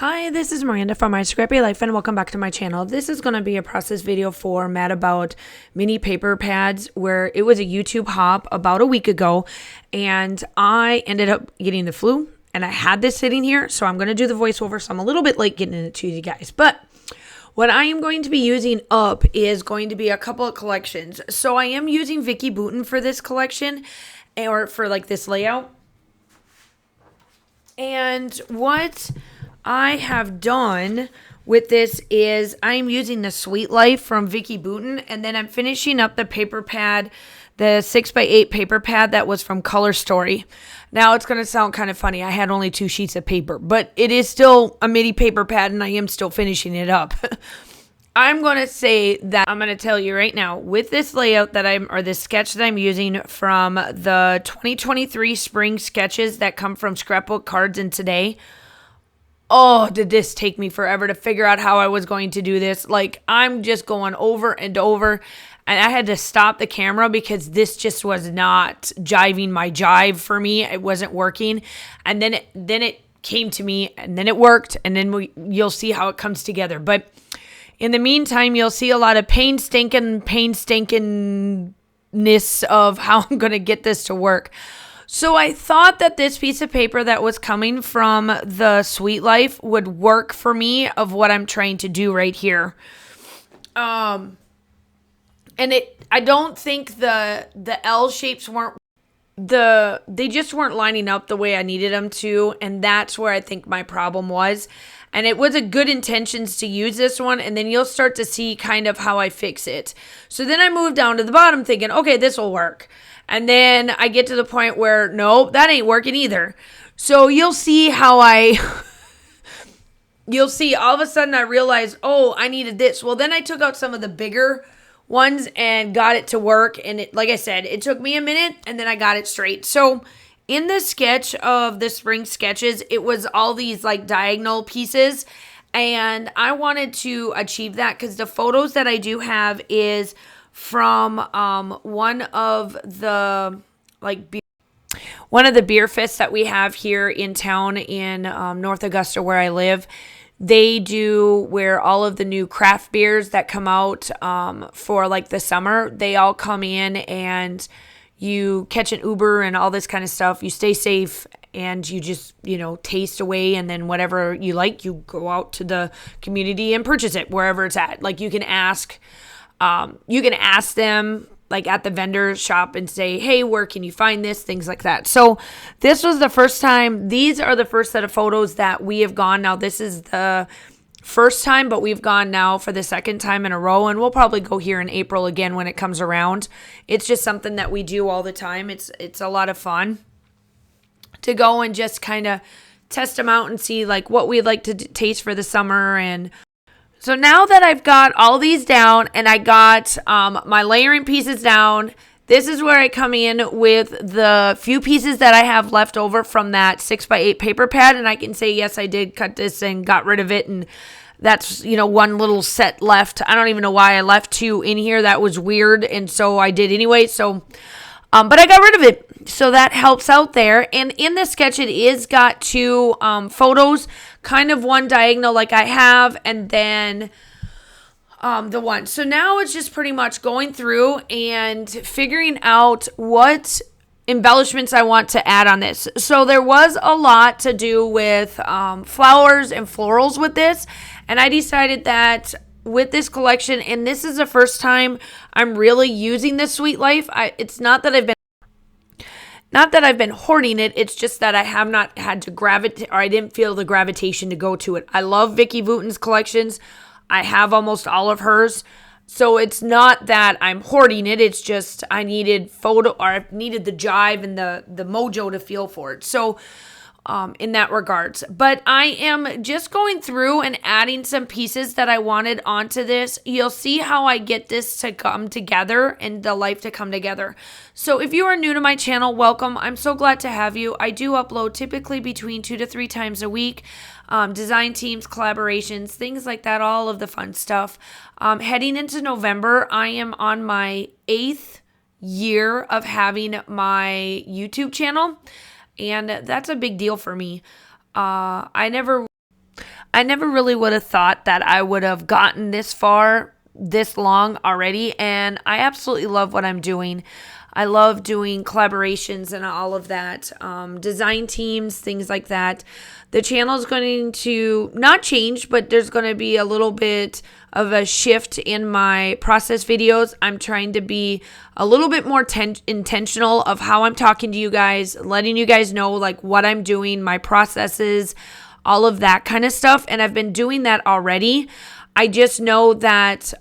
Hi, this is Miranda from My Scrappy Life and welcome back to my channel. This is going to be a process video for Mad About mini paper pads where it was a YouTube hop about a week ago and I ended up getting the flu and I had this sitting here, so I'm going to do the voiceover, so I'm a little bit late getting it to you guys. But what I am going to be using up is going to be a couple of collections. So I am using Vicki Boutin for this collection or for like this layout. And what I have done with this is I'm using the Sweet Life from Vicki Boutin, and then I'm finishing up the paper pad, the 6x8 paper pad that was from Color Story. Now it's going to sound kind of funny. I had only 2 sheets of paper, but it is still a mini paper pad and I am still finishing it up. I'm going to say that I'm going to tell you right now with this layout or this sketch that I'm using from the 2023 spring sketches that come from Scrapbook Cards and Today. Oh, did this take me forever to figure out how I was going to do this. Like, I'm just going over and over, and I had to stop the camera because this just was not jiving my jive for me. It wasn't working. And then it came to me, and then it worked, and then you'll see how it comes together. But in the meantime, you'll see a lot of painstakingness of how I'm going to get this to work. So I thought that this piece of paper that was coming from the Sweet Life would work for me of what I'm trying to do right here. I don't think the L shapes they just weren't lining up the way I needed them to, and that's where I think my problem was. And it was a good intentions to use this one, and then you'll start to see kind of how I fix it. So then I moved down to the bottom thinking, okay, this will work. And then I get to the point where, no, that ain't working either. So you'll see you'll see all of a sudden I realized, oh, I needed this. Well, then I took out some of the bigger ones and got it to work. And it, like I said, it took me a minute and then I got it straight. So in the sketch of the spring sketches, it was all these like diagonal pieces. And I wanted to achieve that because the photos that I do have is from one of the beer fests that we have here in town in North Augusta where I live. They do where all of the new craft beers that come out for like the summer, they all come in and you catch an Uber and all this kind of stuff. You stay safe and you just, taste away, and then whatever you like, you go out to the community and purchase it wherever it's at. Like you can ask them like at the vendor shop and say, hey, where can you find this? Things like that. So this was the first time. These are the first set of photos that we have gone. Now this is the first time, but we've gone now for the second time in a row, and we'll probably go here in April again when it comes around. It's just something that we do all the time. It's a lot of fun to go and just kind of test them out and see like what we'd like to taste for the summer. And so now that I've got all these down and I got my layering pieces down, this is where I come in with the few pieces that I have left over from that 6x8 paper pad. And I can say, yes, I did cut this and got rid of it. And that's, one little set left. I don't even know why I left 2 in here. That was weird. And so I did anyway. So, but I got rid of it. So that helps out there. And in the sketch, it is got 2 photos, kind of one diagonal like I have, and then the one. So now it's just pretty much going through and figuring out what embellishments I want to add on this. So there was a lot to do with flowers and florals with this. And I decided that with this collection, and this is the first time I'm really using this Sweet Life. It's not that I've been hoarding it. It's just that I have not had to gravitate, or I didn't feel the gravitation to go to it. I love Vicki Boutin's collections. I have almost all of hers. So it's not that I'm hoarding it. It's just I needed the jive and the mojo to feel for it. So in that regards. But I am just going through and adding some pieces that I wanted onto this. You'll see how I get this to come together and the life to come together. So if you are new to my channel, welcome. I'm so glad to have you. I do upload typically between 2 to 3 times a week. Design teams, collaborations, things like that, all of the fun stuff. Heading into November, I am on my 8th year of having my YouTube channel. And that's a big deal for me. I I never really would have thought that I would have gotten this far, this long already, and I absolutely love what I'm doing. I love doing collaborations and all of that, design teams, things like that. The channel is going to not change, but there's going to be a little bit of a shift in my process videos. I'm trying to be a little bit more intentional of how I'm talking to you guys, letting you guys know like what I'm doing, my processes, all of that kind of stuff. And I've been doing that already. I just know that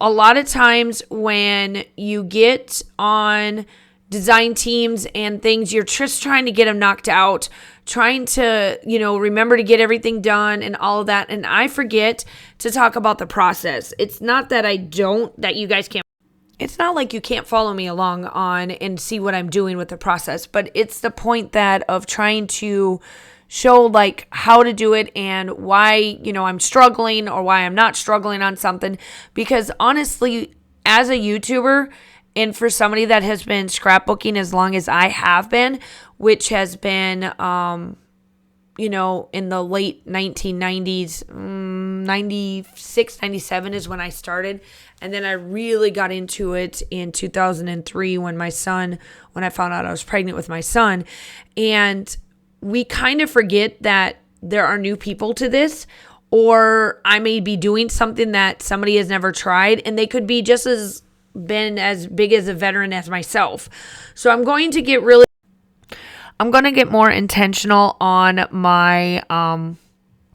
a lot of times when you get on design teams and things, you're just trying to get them knocked out, trying to, remember to get everything done and all of that. And I forget to talk about the process. It's not that that you guys can't. It's not like you can't follow me along on and see what I'm doing with the process, but it's the point that of trying to show like how to do it and why, I'm struggling or why I'm not struggling on something. Because honestly, as a YouTuber, and for somebody that has been scrapbooking as long as I have been, which has been, in the late 1990s, 96, 97 is when I started. And then I really got into it in 2003 when I found out I was pregnant with my son. And we kind of forget that there are new people to this, or I may be doing something that somebody has never tried, and they could be just as been as big as a veteran as myself. So I'm going to get more intentional on my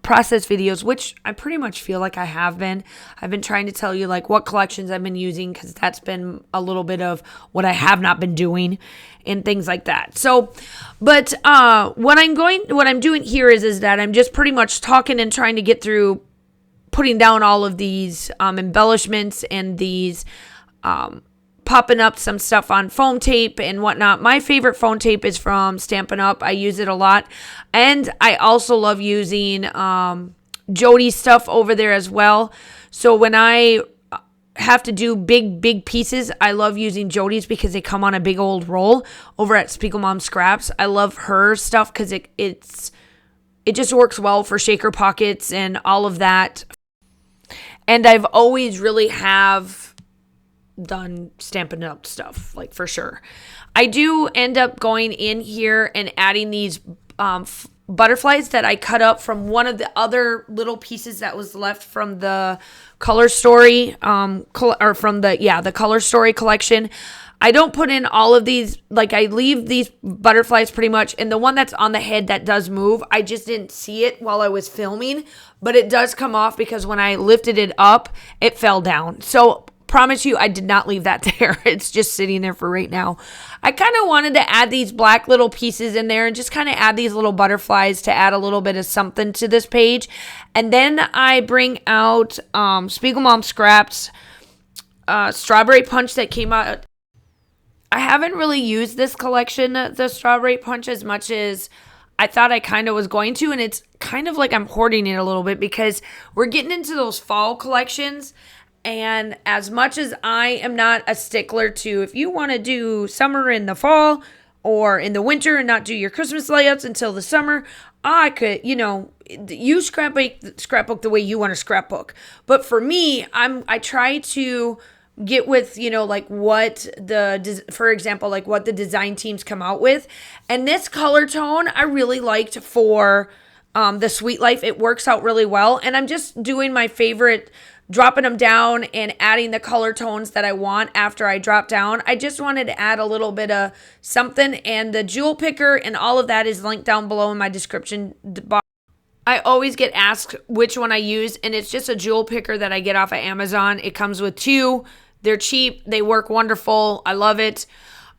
process videos, which I pretty much feel like I have been. I've been trying to tell you like what collections I've been using, because that's been a little bit of what I have not been doing and things like that. So, but what I'm doing here is that I'm just pretty much talking and trying to get through putting down all of these embellishments and these popping up some stuff on foam tape and whatnot. My favorite foam tape is from Stampin' Up. I use it a lot. And I also love using Jody's stuff over there as well. So when I have to do big pieces, I love using Jody's because they come on a big old roll over at Spiegel Mom Scraps. I love her stuff because it just works well for shaker pockets and all of that. And I've always really have done Stampin' Up stuff, like for sure. I do end up going in here and adding these butterflies that I cut up from one of the other little pieces that was left from the Color Story, the Color Story collection. I don't put in all of these, like I leave these butterflies pretty much, and the one that's on the head that does move, I just didn't see it while I was filming, but it does come off because when I lifted it up, it fell down. So promise you, I did not leave that there. It's just sitting there for right now. I kind of wanted to add these black little pieces in there and just kind of add these little butterflies to add a little bit of something to this page. And then I bring out Spiegel Mom Scraps Strawberry Punch that came out. I haven't really used this collection, the Strawberry Punch, as much as I thought I kind of was going to. And it's kind of like I'm hoarding it a little bit because we're getting into those fall collections. And as much as I am not a stickler to, if you want to do summer in the fall or in the winter and not do your Christmas layouts until the summer, I could, you scrapbook the way you want to scrapbook. But for me, I try to get with, like what for example, like what the design teams come out with. And this color tone I really liked for the Sweet Life. It works out really well. And I'm just doing my favorite, dropping them down and adding the color tones that I want after I drop down. I just wanted to add a little bit of something, and the jewel picker and all of that is linked down below in my description box. I always get asked which one I use, and it's just a jewel picker that I get off of Amazon. It comes with two. They're cheap. They work wonderful. I love it.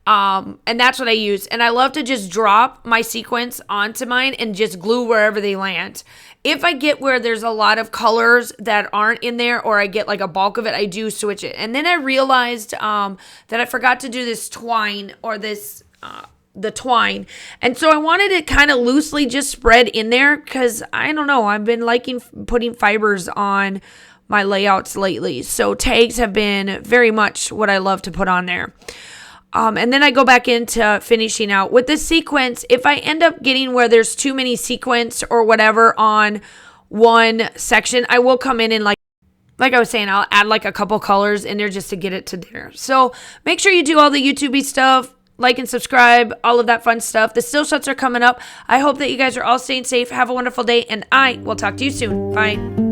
And that's what I use. And I love to just drop my sequins onto mine and just glue wherever they land. If I get where there's a lot of colors that aren't in there, or I get like a bulk of it, I do switch it. And then I realized that I forgot to do this twine, or this the twine. And so I wanted it kind of loosely just spread in there because I don't know, I've been liking putting fibers on my layouts lately. So tags have been very much what I love to put on there. And then I go back into finishing out with the sequence. If I end up getting where there's too many sequence or whatever on one section. I will come in and like I was saying, I'll add like a couple colors in there just to get it to there. So make sure you do all the YouTube-y stuff, like and subscribe, all of that fun stuff. The still shots are coming up. I hope that you guys are all staying safe. Have a wonderful day, and I will talk to you soon. Bye.